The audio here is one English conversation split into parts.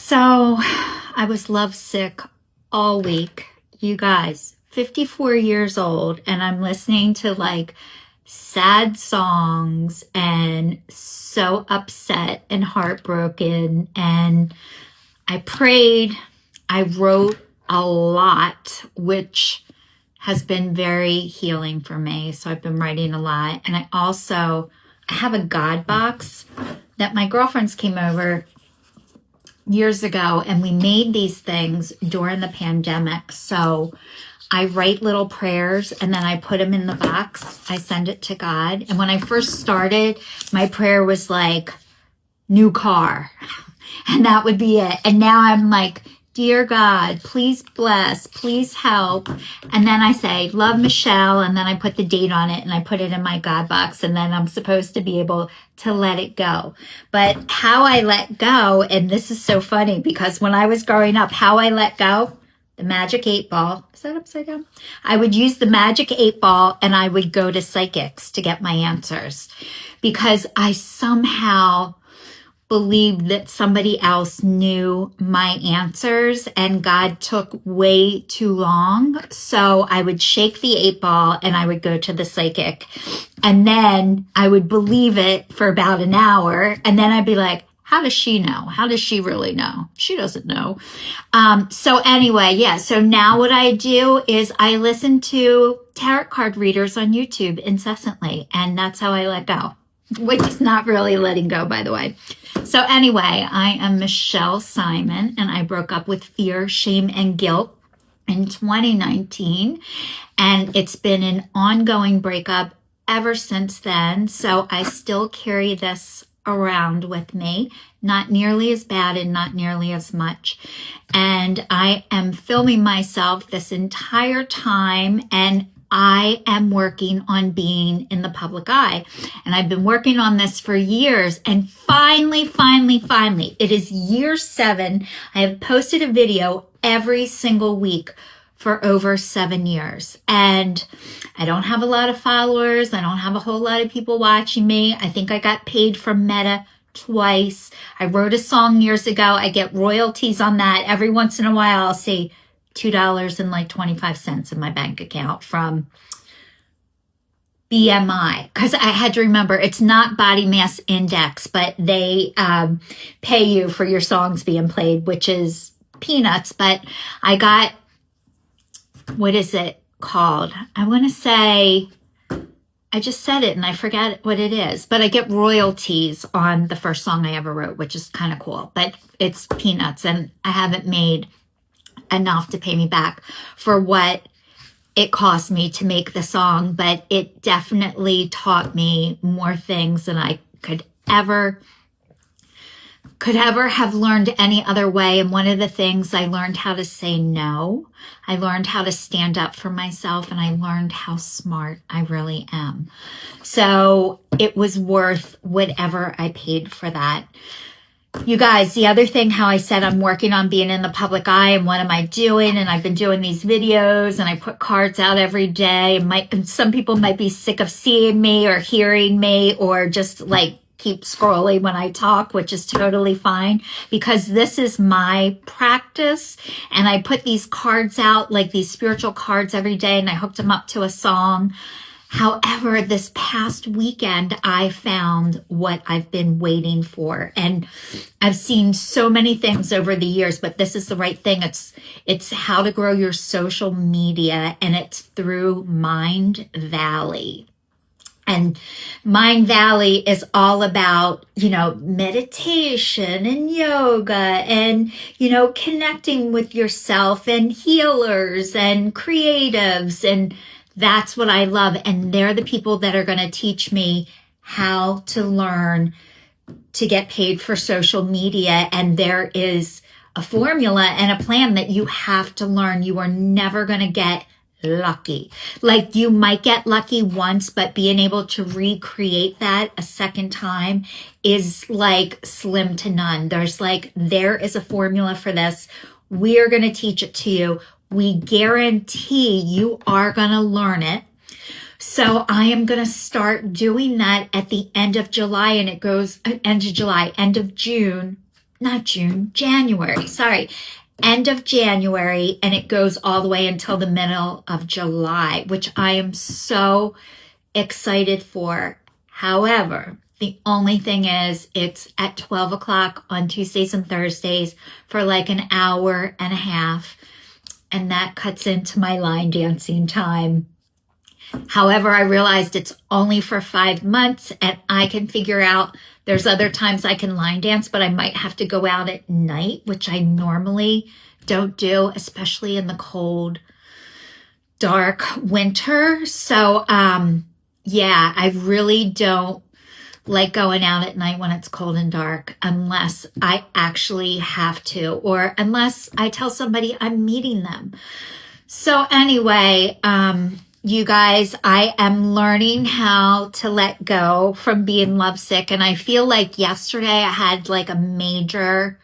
So I was lovesick all week. You guys, 54 years old, and I'm listening to like sad songs and so upset and heartbroken. And I prayed, I wrote a lot, which has been very healing for me. So I've been writing a lot. And I have a God box that my girlfriends came over years ago, and we made these things during the pandemic. So I write little prayers and then I put them in the box. I send it to God. And when I first started, my prayer was like, new car. And that would be it. And now I'm like, dear God, please bless, please help. And then I say, love Michelle. And then I put the date on it and I put it in my God box. And then I'm supposed to be able to let it go. But how I let go, and this is so funny because when I was growing up, how I let go, the magic 8-ball, is that upside down? I would use the magic 8-ball and I would go to psychics to get my answers because I somehow believed that somebody else knew my answers and God took way too long. So I would shake the 8-ball and I would go to the psychic and then I would believe it for about an hour. And then I'd be like, how does she know? How does she really know? She doesn't know. So anyway, yeah. So now what I do is I listen to tarot card readers on YouTube incessantly. And that's how I let go, which is not really letting go, by the way. So anyway, I am Michelle Simon, and I broke up with fear, shame, and guilt in 2019. And it's been an ongoing breakup ever since then. So I still carry this around with me, not nearly as bad and not nearly as much. And I am filming myself this entire time, and I am working on being in the public eye. And I've been working on this for years. And finally, it is year 7. I have posted a video every single week for over 7 years. And I don't have a lot of followers. I don't have a whole lot of people watching me. I think I got paid from Meta twice. I wrote a song years ago. I get royalties on that. Every once in a while, I'll see $2.25 in my bank account from BMI, because I had to remember it's not body mass index, but they pay you for your songs being played, which is peanuts. But I got, what is it called? I want to say, I just said it and I forgot what it is, but I get royalties on the first song I ever wrote, which is kind of cool, but it's peanuts and I haven't made enough to pay me back for what it cost me to make the song, but it definitely taught me more things than I could ever have learned any other way. And one of the things, I learned how to say no. I learned how to stand up for myself, and I learned how smart I really am. So it was worth whatever I paid for that. You guys, the other thing, how I said I'm working on being in the public eye and what am I doing? And I've been doing these videos and I put cards out every day. And some people might be sick of seeing me or hearing me or just like keep scrolling when I talk, which is totally fine because this is my practice. And I put these cards out, like these spiritual cards every day, and I hooked them up to a song. However, this past weekend, I found what I've been waiting for. And I've seen so many things over the years, but this is the right thing. It's how to grow your social media, and it's through Mind Valley. And Mind Valley is all about, meditation and yoga and, connecting with yourself and healers and creatives. And that's what I love. And they're the people that are going to teach me how to learn to get paid for social media. And there is a formula and a plan that you have to learn. You are never going to get lucky. Like you might get lucky once, but being able to recreate that a second time is like slim to none. There is a formula for this. We are going to teach it to you. We guarantee you are going to learn it. So I am going to start doing that at the end of July, and it goes end of June not June, January, sorry, end of January, and it goes all the way until the middle of July, which I am so excited for. However, the only thing is it's at 12 o'clock on Tuesdays and Thursdays for like an hour and a half, and that cuts into my line dancing time. However, I realized it's only for 5 months, and I can figure out there's other times I can line dance, but I might have to go out at night, which I normally don't do, especially in the cold, dark winter. So, yeah, I really don't like going out at night when it's cold and dark unless I actually have to, or unless I tell somebody I'm meeting them. So anyway, you guys, I am learning how to let go from being lovesick. And I feel like yesterday I had like a major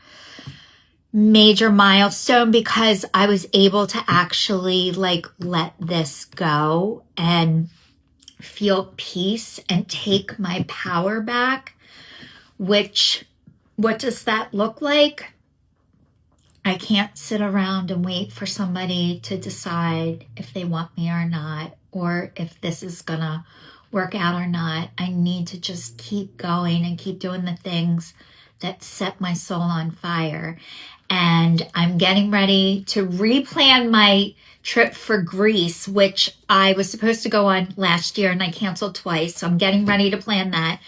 milestone because I was able to actually like let this go and feel peace and take my power back, which, what does that look like? I can't sit around and wait for somebody to decide if they want me or not, or if this is gonna work out or not. I need to just keep going and keep doing the things that set my soul on fire. And I'm getting ready to replan my trip for Greece, which I was supposed to go on last year and I canceled twice. So I'm getting ready to plan that.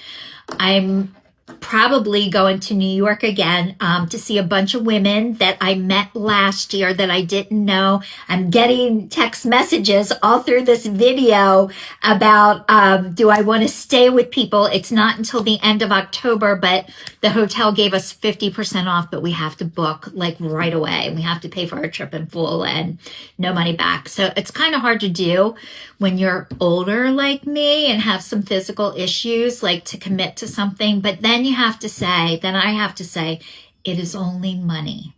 I'm probably going to New York again to see a bunch of women that I met last year that I didn't know. I'm getting text messages all through this video about do I want to stay with people. It's not until the end of October, but the hotel gave us 50% off, but we have to book like right away. We have to pay for our trip in full and no money back. So it's kind of hard to do when you're older like me and have some physical issues, like to commit to something. But then I have to say, it is only money.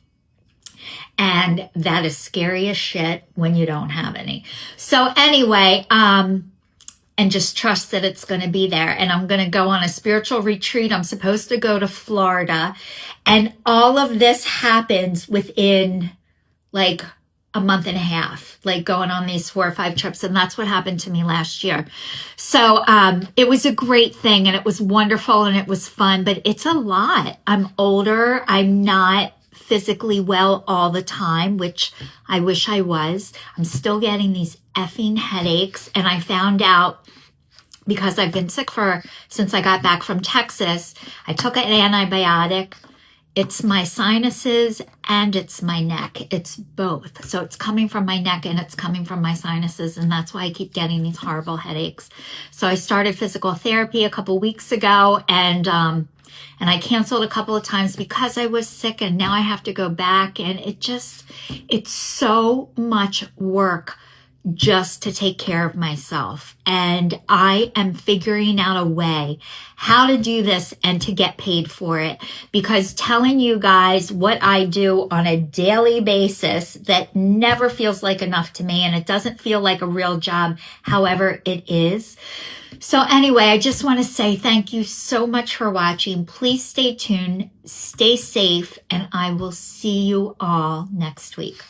And that is scary as shit when you don't have any. So anyway, and just trust that it's going to be there. And I'm going to go on a spiritual retreat. I'm supposed to go to Florida. And all of this happens within like a month and a half, like going on these 4 or 5 trips. And that's what happened to me last year. So it was a great thing and it was wonderful and it was fun, but it's a lot. I'm older. I'm not physically well all the time, which I wish I was. I'm still getting these effing headaches. And I found out, because I've been sick since I got back from Texas, I took an antibiotic. It's my sinuses and it's my neck. It's both. So it's coming from my neck and it's coming from my sinuses. And that's why I keep getting these horrible headaches. So I started physical therapy a couple weeks ago and I canceled a couple of times because I was sick, and now I have to go back, and it's so much work just to take care of myself. And I am figuring out a way how to do this and to get paid for it, because telling you guys what I do on a daily basis, that never feels like enough to me, and it doesn't feel like a real job. However, it is. So anyway, I just want to say thank you so much for watching. Please stay tuned, stay safe, and I will see you all next week.